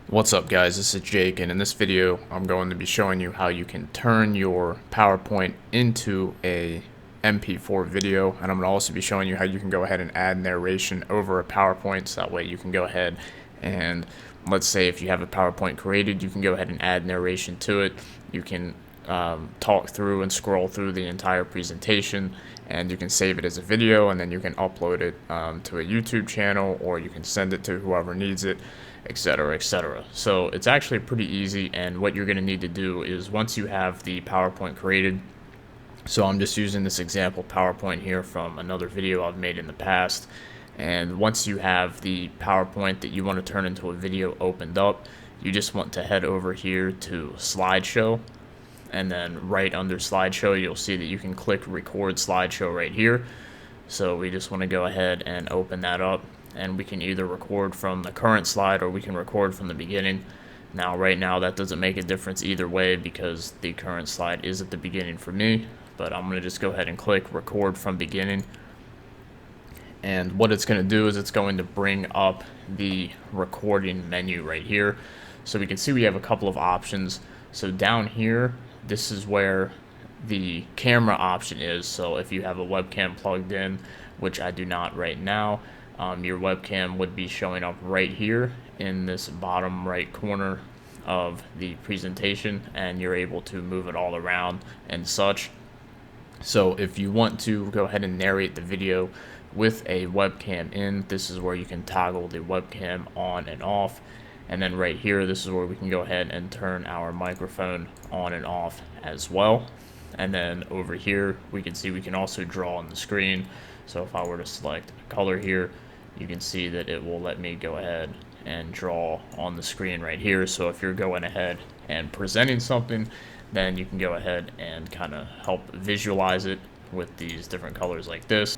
What's up guys, this is Jake, and in this video I'm going to be showing you how you can turn your PowerPoint into a MP4 video, and I'm going to also be showing you how you can go ahead and add narration over a PowerPoint, so that way you can go ahead and, let's say if you have a PowerPoint created, you can go ahead and add narration to it. You can talk through and scroll through the entire presentation, and you can save it as a video, and then you can upload it to a YouTube channel, or you can send it to whoever needs it, etc., etc. So it's actually pretty easy, and what you're going to need to do is once you have the PowerPoint created, so I'm just using this example PowerPoint here from another video I've made in the past, and once you have the PowerPoint that you want to turn into a video opened up, you just want to head over here to slideshow, and then right under slideshow you'll see that you can click record slideshow right here. So we just want to go ahead and open that up, and we can either record from the current slide or we can record from the beginning. Now right now that doesn't make a difference either way because the current slide is at the beginning for me, but I'm going to just go ahead and click record from beginning, and what it's going to do is it's going to bring up the recording menu right here. So we can see we have a couple of options. So down here, this is where the camera option is. So if you have a webcam plugged in, which I do not right now, your webcam would be showing up right here in this bottom right corner of the presentation, and you're able to move it all around and such. So if you want to go ahead and narrate the video with a webcam in, this is where you can toggle the webcam on and off. And then right here, this is where we can go ahead and turn our microphone on and off as well. And then over here, we can see we can also draw on the screen. So if I were to select a color here, you can see that it will let me go ahead and draw on the screen right here. So if you're going ahead and presenting something, then you can go ahead and kind of help visualize it with these different colors like this.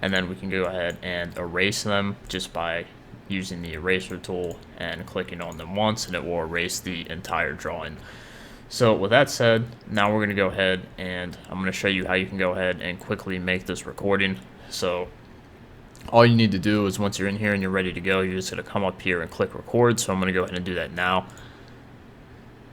And then we can go ahead and erase them just by using the eraser tool and clicking on them once, and it will erase the entire drawing. So with that said, now we're going to go ahead and I'm going to show you how you can go ahead and quickly make this recording. So all you need to do is once you're in here and you're ready to go, you're just going to come up here and click record. So I'm going to go ahead and do that now.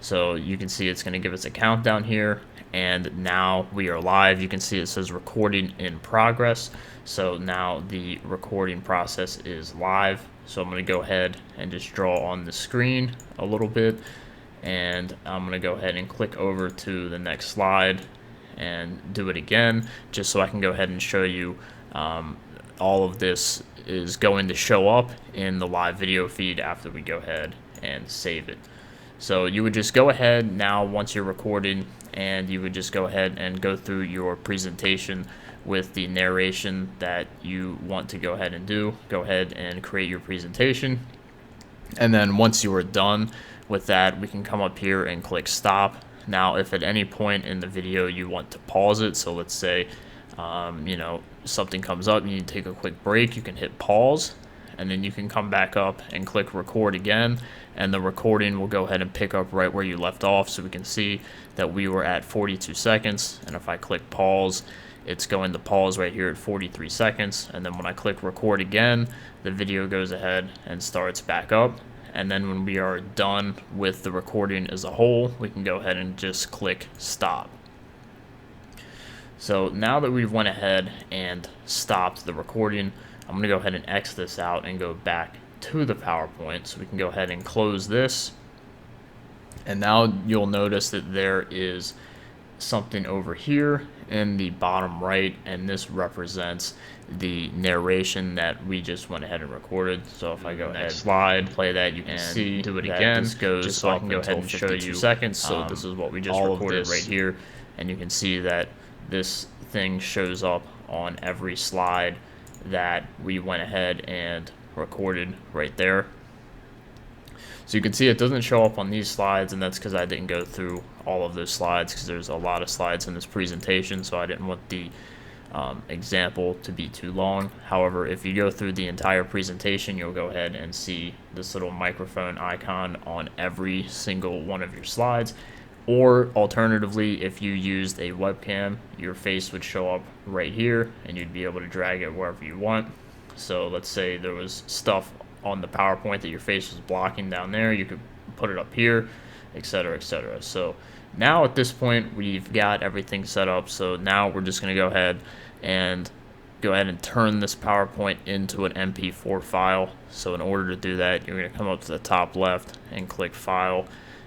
So you can see it's going to give us a countdown here, and now we are live. You can see it says recording in progress. So now the recording process is live. So I'm going to go ahead and just draw on the screen a little bit, and I'm going to go ahead and click over to the next slide and do it again, just so I can go ahead and show you all of this is going to show up in the live video feed after we go ahead and save it. So you would just go ahead now once you're recording, and you would just go ahead and go through your presentation with the narration that you want to go ahead and do. Go ahead and create your presentation, and then once you are done with that, we can come up here and click stop. Now if at any point in the video you want to pause it, so let's say something comes up, you need to take a quick break, you can hit pause, and then you can come back up and click record again, and the recording will go ahead and pick up right where you left off. So we can see that we were at 42 seconds, and if I click pause, it's going to pause right here at 43 seconds, and then when I click record again, the video goes ahead and starts back up. And then when we are done with the recording as a whole, we can go ahead and just click stop. So now that we've went ahead and stopped the recording, I'm going to go ahead and X this out and go back to the PowerPoint. So we can go ahead and close this. And now you'll notice that there is something over here in the bottom right, and this represents the narration that we just went ahead and recorded. So if I go ahead, slide, play that, you can see, do it again. This goes just so I can go ahead and show you seconds. So this is what we just recorded right here, and you can see that this thing shows up on every slide that we went ahead and recorded right there. So you can see it doesn't show up on these slides, and that's because I didn't go through all of those slides, because there's a lot of slides in this presentation, so I didn't want the example to be too long. However, if you go through the entire presentation, you'll go ahead and see this little microphone icon on every single one of your slides. Or alternatively, if you used a webcam, your face would show up right here, and you'd be able to drag it wherever you want. So let's say there was stuff on the PowerPoint that your face was blocking down there, you could put it up here, etc., etc. So now at this point we've got everything set up. So now we're just going to go ahead and turn this PowerPoint into an MP4 file. So in order to do that, you're going to come up to the top left and click File,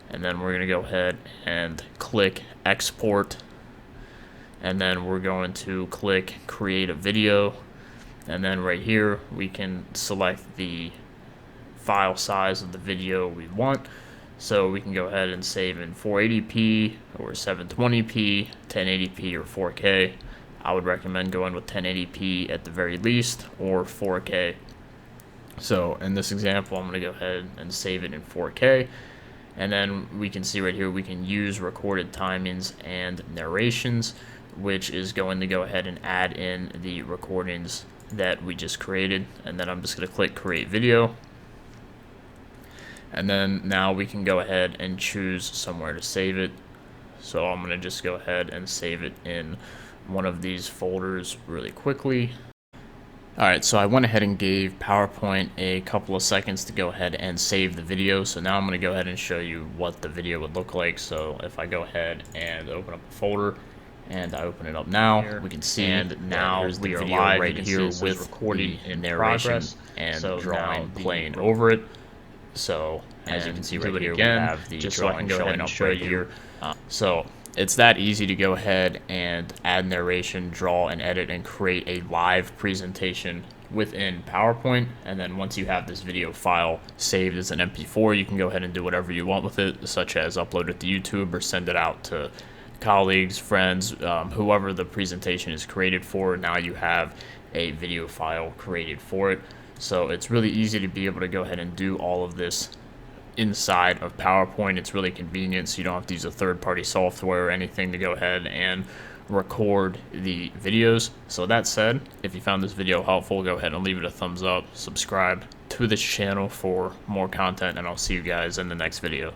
and then we're going to go ahead and click Export, and then we're going to click Create a Video, and then right here we can select the file size of the video we want. So we can go ahead and save in 480p or 720p, 1080p, or 4K. I would recommend going with 1080p at the very least, or 4K. So in this example, I'm going to go ahead and save it in 4K. And then we can see right here, we can use recorded timings and narrations, which is going to go ahead and add in the recordings that we just created. And then I'm just going to click Create Video. And then now we can go ahead and choose somewhere to save it. So I'm going to just go ahead and save it in one of these folders really quickly. Alright, so I went ahead and gave PowerPoint a couple of seconds to go ahead and save the video. So now I'm going to go ahead and show you what the video would look like. So if I go ahead and open up a folder, and I open it up now, we can see, and now we are live right here with recording in narration and drawing playing over it. So as you can see right here, we have the drawing showing up right here. So it's that easy to go ahead and add narration, draw, and edit, and create a live presentation within PowerPoint. And then once you have this video file saved as an MP4, you can go ahead and do whatever you want with it, such as upload it to YouTube or send it out to colleagues, friends, whoever the presentation is created for. Now you have a video file created for it. So it's really easy to be able to go ahead and do all of this inside of PowerPoint. It's really convenient, so you don't have to use a third-party software or anything to go ahead and record the videos. So that said, if you found this video helpful, go ahead and leave it a thumbs up, subscribe to this channel for more content, and I'll see you guys in the next video.